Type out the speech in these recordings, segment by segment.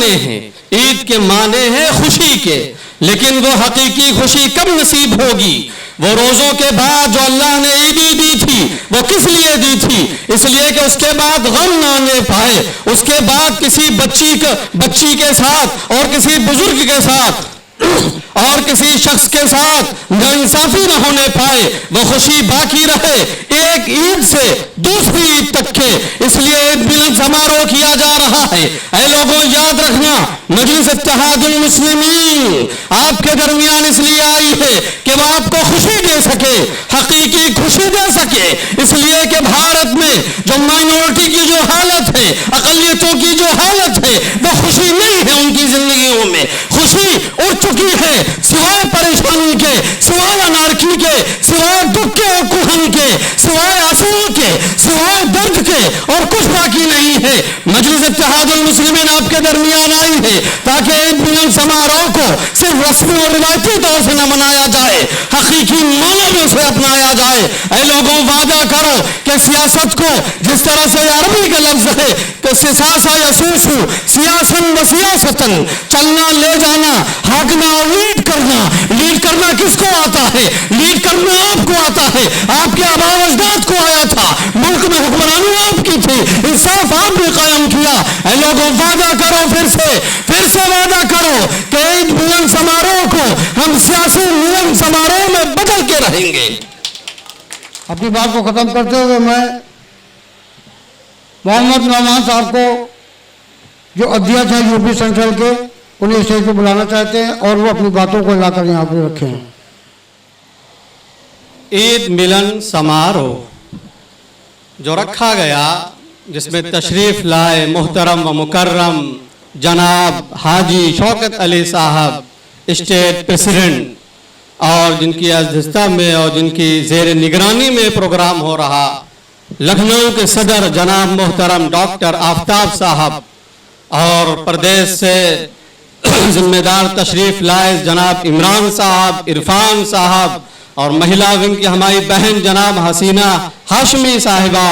معنی ہیں، عید کے معنی ہیں خوشی کے، لیکن وہ حقیقی خوشی کب نصیب ہوگی؟ وہ روزوں کے بعد جو اللہ نے عیدی دی تھی وہ کس لیے دی تھی؟ اس لیے کہ اس کے بعد غم نہ آنے پائے، اس کے بعد کسی بچی کے ساتھ اور کسی بزرگ کے ساتھ اور کسی شخص کے ساتھ ناانصافی نہ ہونے پائے، وہ خوشی باقی رہے ایک عید سے دوسری عید تک کے، اس لیے عید ملن سماروہ کیا جا رہا ہے۔ اے لوگوں یاد رکھنا، مجلس اتحاد المسلمین آپ کے درمیان اس لیے آئی ہے کہ وہ آپ کو خوشی دے سکے، حقیقی خوشی دے سکے، اس لیے کہ بھارت میں جو مائنورٹی کی جو حالت ہے، اقلیتوں کی جو حالت ہے، وہ خوشی نہیں ہے ان کی زندگیوں میں۔ خوشی اڑ چکی ہے سوائے پریشانی کے، سوائے انارکی کے، سوائے دکھ کے اور کہن کے، سوائے آنسو کے، سوائے درد کے، اور کچھ باقی نہیں ہے۔ مجلس اتحاد المسلمین آپ کے درمیان آئی ہے تاکہ عید ملن سماروہ کو صرف رسمی اور روایتی طور سے نہ منایا جائے، حقیقی معنوں میں اسے اپنایا جائے۔ اے لوگوں وعدہ کرو کہ سیاست کو جس طرح سے عربی کا لفظ ہے کہ سیاسا یسوسو سیاسن و سیاستن، چلنا لے جانا، ہاکنا اور لیڈ کرنا کس کو آتا ہے؟ لیڈ کرنا آپ کو آتا ہے، آپ کے آباء و اجداد کو آیا تھا، ملک میں حکمرانی آپ کی تھی، انصاف آپ نے قائم کیا۔ اے لوگوں وعدہ کرو پھر سے وعدہ کرو کہ عید ملن سماروہ کو ہم سیاسی ملن سماروہ میں بدل کے رہیں گے۔ اپنی بات کو ختم کرتے ہوئے میں محمد نعمان صاحب کو جو ادھیش ہیں یو پی سینٹرل کے، انہیں اسٹیج پہ بلانا چاہتے ہیں اور وہ اپنی باتوں کو لا کر یہاں پہ رکھیں۔ عید ملن سماروہ جو رکھا گیا، جس میں تشریف لائے محترم و مکرم جناب حاجی شوکت علی صاحب اسٹیٹ پریزیڈنٹ، اور جن کی اجتماع میں اور جن کی زیر نگرانی میں پروگرام ہو رہا، لکھنؤ کے صدر جناب محترم ڈاکٹر آفتاب صاحب، اور پردیش سے ذمہ دار تشریف لائے جناب عمران صاحب، عرفان صاحب، اور مہیلا ونگ کی ہماری بہن جناب حسینہ ہاشمی صاحبہ،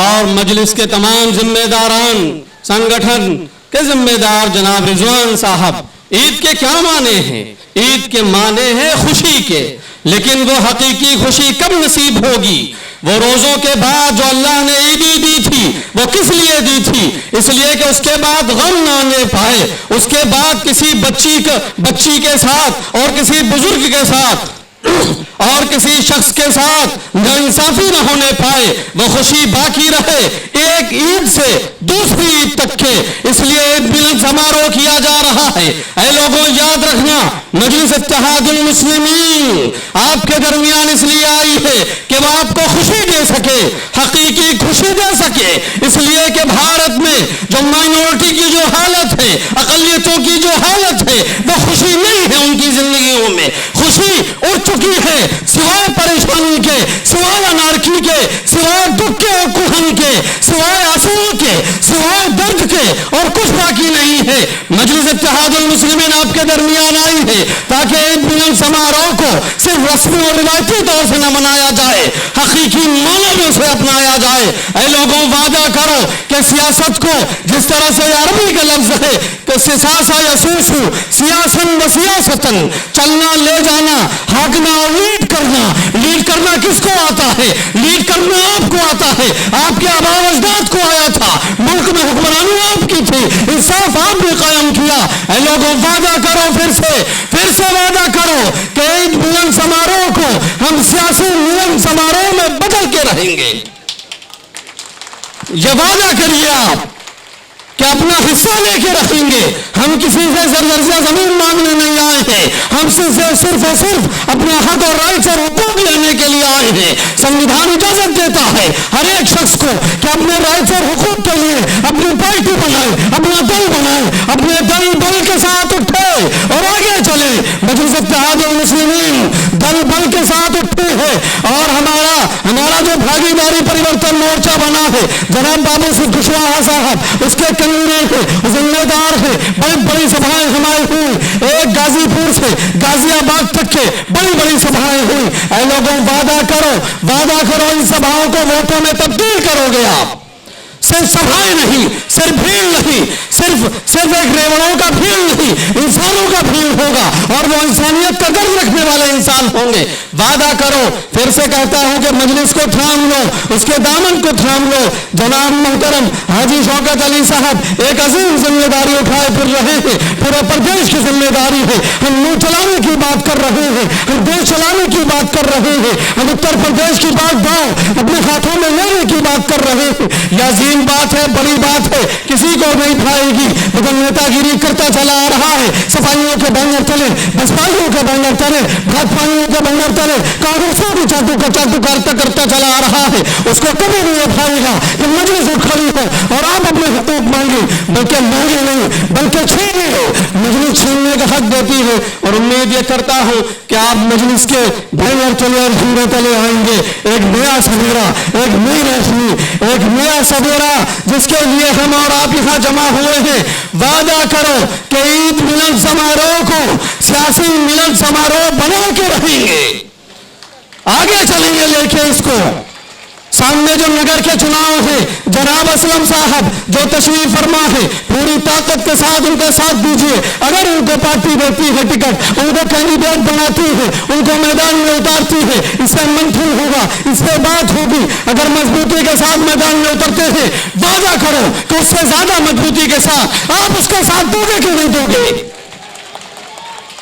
اور مجلس کے تمام ذمہ داران، سنگٹھن کے ذمہ دار جناب رضوان صاحب۔ عید کے کیا معنی ہیں؟ عید کے معنی ہیں خوشی کے، لیکن وہ حقیقی خوشی کب نصیب ہوگی؟ وہ روزوں کے بعد جو اللہ نے عیدی دی تھی وہ کس لیے دی تھی؟ اس لیے کہ اس کے بعد غم نہ آنے پائے، اس کے بعد کسی بچی کے ساتھ اور کسی بزرگ کے ساتھ اور کسی شخص کے ساتھ ناانصافی نہ ہونے پائے، وہ خوشی باقی رہے ایک عید سے دوسری عید تک کے، اس لیے عید ملن سماروہ کیا جا رہا ہے۔ اے لوگوں یاد رکھنا، مجلس اتحاد المسلمین آپ کے درمیان اس لیے آئی ہے کہ وہ آپ کو خوشی دے سکے، حقیقی خوشی دے سکے، اس لیے کہ بھارت میں جو مائنورٹی کی جو حالت ہے، اقلیتوں کی جو حالت ہے، وہ خوشی نہیں ہے ان کی زندگیوں میں۔ خوشی اڑ چکی ہے سوائے پریشانی کے، سوائے انارکی کے، سوائے دکھ کے اور کہن کے، سوائے آنسو کے، سوائے درد کے، اور کچھ باقی نہیں ہے۔ مجلس اتحاد المسلمین آپ کے درمیان آئی ہے تاکہ عید ملن سماروہ کو صرف رسمی اور روایتی طور سے نہ منایا جائے، حقیقی معنوں میں اسے اپنایا جائے۔ اے لوگوں وعدہ کرو کہ سیاست کو جس طرح سے عربی کا لفظ ہے کہ سیاسا یسوسو سیاسن و سیاستن، چلنا لے جانا، ہاکنا اور لیڈ کرنا کس کو آتا ہے؟ لیڈ کرنا آپ کو آتا ہے، آپ کے آباء و اجداد کو آیا تھا، ملک میں حکمرانی آپ کی تھی، انصاف آپ نے قائم کیا۔ اے لوگوں وعدہ کرو پھر سے وعدہ کرو کہ عید ملن سماروہ کو ہم سیاسی ملن سماروہ میں بدل کے رہیں گے۔ یہ وعدہ کریے آپ کہ اپنا حصہ لے کے رکھیں گے، ہم کسی سے زرزہ زمین مانگنے نہیں آئے ہیں، ہم صرف اور صرف اپنے حق اور رائٹ اور حقوق لینے کے لیے آئے ہیں۔ سنویدھان اجازت دیتا ہے ہر ایک شخص کو کہ اپنے رائٹ اور حقوق کے لیے اپنی پارٹی بنائے، اپنا دل بنائے، اپنے دل کے ساتھ اٹھے اور آگے چلے۔ مجلس اتحاد المسلمین دل کے ساتھ اٹھے ہے، اور ہمارا جو بھاگی داری پریورتن مورچہ بنا ہے، جناب بابو سے کشواہا صاحب اس کے ذمہ دار ہے، بڑی سبھائیں ہماری ہوئی، ایک غازی پور سے غازی آباد تک کے بڑی سبھائیں ہوئی۔ اے لوگوں وعدہ کرو ان سبھاؤں کو ووٹوں میں تبدیل کرو گے آپ، صرف سبھائیں نہیں، صرف بھیڑ نہیں، صرف ایک ریوڑوں کا بھیڑ نہیں، انسانوں کا بھیڑ ہوگا اور وہ انسانیت کا درد رکھنے والے انسان ہوں گے۔ وعدہ کرو، پھر سے کہتا ہوں کہ مجلس کو تھام لو، اس کے دامن کو تھام لو۔ جناب محترم حاجی شوکت علی صاحب ایک عظیم ذمہ داری اٹھائے پھر رہے ہیں، پورے پردیش کی ذمہ داری ہے۔ ہم ملک چلانے کی بات کر رہے ہیں، ہم دیش چلانے کی بات کر رہے ہیں، ہم اتر پردیش کی بات اپنے ہاتھوں میں لینے کی بات کر رہے ہیں۔ یہ عظیم بات ہے، بڑی بات ہے، کسی کو نہیں بھائے گی، مگر نیتا گیری کرتا چلا آ رہا ہے۔ صفائیوں کے بینر تلے، بسپائیوں کے بینر تلے، بھاجپائیوں کے بینر تلے کانگریسوں کی چاٹو کرتا چلا آ رہا ہے۔ اس کو کبھی نہیں اٹھائے گا کہ مجلس اٹھ کھڑی ہے اور آپ اپنے حقوق مانگے، بلکہ مانگے نہیں بلکہ چھینے۔ مجلس چھیننے کا حق دیتی ہے اور امید یہ کرتا ہوں کہ آپ مجلس کے بینر تلے اور جھنڈے تلے آئیں گے۔ ایک نیا سویرا، ایک نئی روشنی، ایک نیا سویرا جس کے لیے ہم اور آپ یہاں جمع ہوئے ہیں۔ وعدہ کرو کہ عید ملن سماروہ کو سیاسی ملن سماروہ بنا کے رہیں گے، آگے چلیں گے لے کے اس کو۔ سامنے جو نگر کے چناؤ ہیں، جناب اسلم صاحب جو تشریف فرما ہے، پوری طاقت کے ساتھ ان کا ساتھ دیجیے۔ اگر ان کو پارٹی دیتی ہے ٹکٹ، ان کو کینڈیڈیٹ بناتی ہے، ان کو میدان میں اتارتی ہے، اس سے منتھن ہوگا، اس سے بات ہوگی۔ اگر مضبوطی کے ساتھ میدان میں اترتے ہیں، وعدہ کرو کہ اس سے زیادہ مضبوطی کے ساتھ آپ اس کا ساتھ دو گے کہ نہیں دو گے؟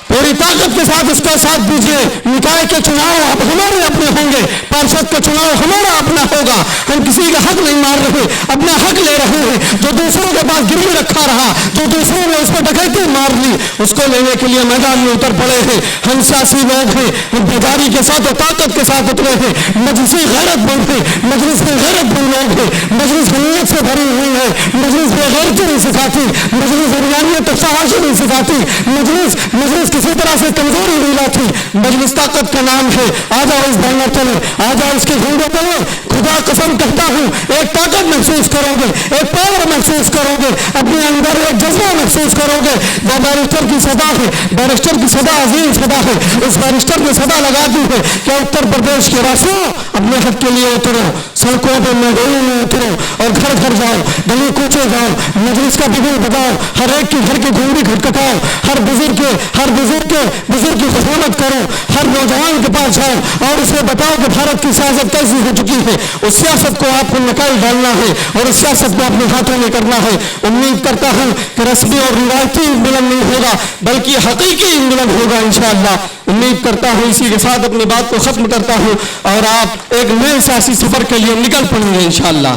پوری طاقت کے ساتھ اس کا ساتھ دیجیے۔ نکائے کے چناؤ اب ہمارے اپنے ہوں گے، پارشد کا چناؤ ہمارا اپنا ہوگا۔ ہم کسی کا حق نہیں مار رہے، اپنا حق لے رہے ہیں۔ جو دوسروں کے پاس گروی رکھا رہا، جو دوسروں نے اس کو ڈکیتی مار لی، اس کو لینے کے لیے میدان میں اتر پڑے ہیں۔ ہم سیاسی لوگ ہیں، ہم بیداری کے ساتھ اور طاقت کے ساتھ اترے ہیں۔ مجلسی غیرت مند ہے، مجلس کے غیرت مند لوگ ہیں، مجلس غنیت سے بھری ہوئی ہے، مجلس بے غیرتی نہیں سکھاتی، مجلس ارجانیت اور فحاشی نہیں سکھاتی، مجلس کسی طرح سے کمزوری نہیں لاتی۔ مجلس طاقت کا نام ہے۔ آ جاؤ اس بینر تلے، آ جاؤ اس کے جھنڈے تلے۔ خدا قسم کہتا ہوں ایک طاقت محسوس کرو گے، ایک پاور محسوس کرو گے، اپنے اندر ایک جذبہ محسوس کرو گے۔ وہ بیرسٹر کی صدا ہے، بیرسٹر کی صدا عظیم صدا ہے۔ اس بیرسٹر نے صدا لگا دی ہے کہ اتر پردیش کے واسیوں اپنے حق کے لیے اترو، سڑکوں پہ میدانوں میں اترو اور گھر گھر جاؤ، گلی کوچے جاؤ، مجلس کا بگل بجاؤ، ہر ایک کی گھر کی گھنٹی کھٹکھٹاؤ، ہر بزرگ کی خدمت کرو، ہر نوجوان کے پاس جاؤ اور اسے بتاؤ کہ بھارت کی سیاست کیسی ہو چکی ہے۔ اس سیاست کو آپ کو نکال ڈالنا ہے اور اس سیاست کو اپنے ہاتھوں میں کرنا ہے۔ امید کرتا ہوں کہ رسمی اور روایتی ملن نہیں ہوگا بلکہ حقیقی ملن ہوگا انشاءاللہ۔ امید کرتا ہوں اسی کے ساتھ اپنی بات کو ختم کرتا ہوں اور آپ ایک نئے سیاسی سفر کے لیے نکل پڑیں گے انشاءاللہ۔